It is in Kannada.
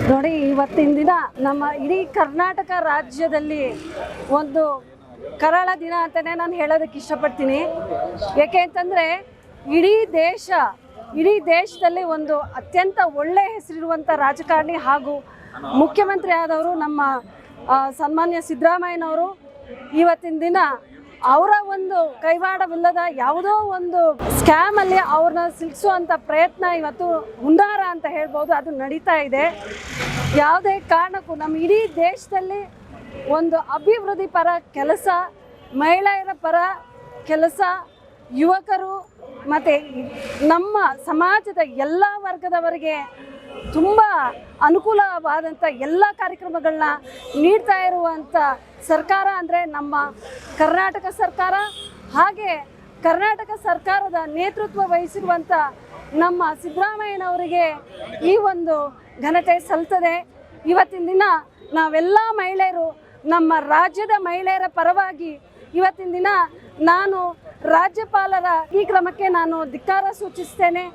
ನೋಡಿ, ಇವತ್ತಿನ ದಿನ ನಮ್ಮ ಇಡೀ ಕರ್ನಾಟಕ ರಾಜ್ಯದಲ್ಲಿ ಒಂದು ಕರಾಳ ದಿನ ಅಂತಲೇ ನಾನು ಹೇಳೋದಕ್ಕೆ ಇಷ್ಟಪಡ್ತೀನಿ. ಏಕೆ ಅಂತಂದರೆ ಇಡೀ ದೇಶದಲ್ಲಿ ಒಂದು ಅತ್ಯಂತ ಒಳ್ಳೆಯ ಹೆಸರಿರುವಂಥ ರಾಜಕಾರಣಿ ಹಾಗೂ ಮುಖ್ಯಮಂತ್ರಿ ಆದವರು ನಮ್ಮ ಸನ್ಮಾನ್ಯ ಸಿದ್ದರಾಮಯ್ಯನವರು ಇವತ್ತಿನ ದಿನ ಅವರ ಒಂದು ಕೈವಾಡವಿಲ್ಲದ ಯಾವುದೋ ಒಂದು ಸ್ಕ್ಯಾಮಲ್ಲಿ ಅವ್ರನ್ನ ಸಿಕ್ಕಿಸುವಂಥ ಪ್ರಯತ್ನ ಇವತ್ತು ಹುನ್ನಾರ ಅಂತ ಹೇಳ್ಬೋದು, ಅದು ನಡೀತಾ ಇದೆ. ಯಾವುದೇ ಕಾರಣಕ್ಕೂ ನಮ್ಮ ಇಡೀ ದೇಶದಲ್ಲಿ ಒಂದು ಅಭಿವೃದ್ಧಿ ಪರ ಕೆಲಸ, ಮಹಿಳೆಯರ ಪರ ಕೆಲಸ, ಯುವಕರು ಮತ್ತು ನಮ್ಮ ಸಮಾಜದ ಎಲ್ಲ ವರ್ಗದವರಿಗೆ ತುಂಬ ಅನುಕೂಲವಾದಂಥ ಎಲ್ಲ ಕಾರ್ಯಕ್ರಮಗಳನ್ನ ನೀಡ್ತಾ ಇರುವಂಥ ಸರ್ಕಾರ ಅಂದರೆ ನಮ್ಮ ಕರ್ನಾಟಕ ಸರ್ಕಾರ. ಹಾಗೆ ಕರ್ನಾಟಕ ಸರ್ಕಾರದ ನೇತೃತ್ವ ವಹಿಸಿರುವಂಥ ನಮ್ಮ ಸಿದ್ದರಾಮಯ್ಯನವರಿಗೆ ಈ ಒಂದು ಘನತೆ ಸಲ್ತದೆ. ಇವತ್ತಿನ ದಿನ ನಾವೆಲ್ಲ ಮಹಿಳೆಯರು ನಮ್ಮ ರಾಜ್ಯದ ಮಹಿಳೆಯರ ಪರವಾಗಿ ಇವತ್ತಿನ ದಿನ ನಾನು ರಾಜ್ಯಪಾಲರ ಈ ಕ್ರಮಕ್ಕೆ ನಾನು ಧಿಕ್ಕಾರ ಸೂಚಿಸ್ತೇನೆ.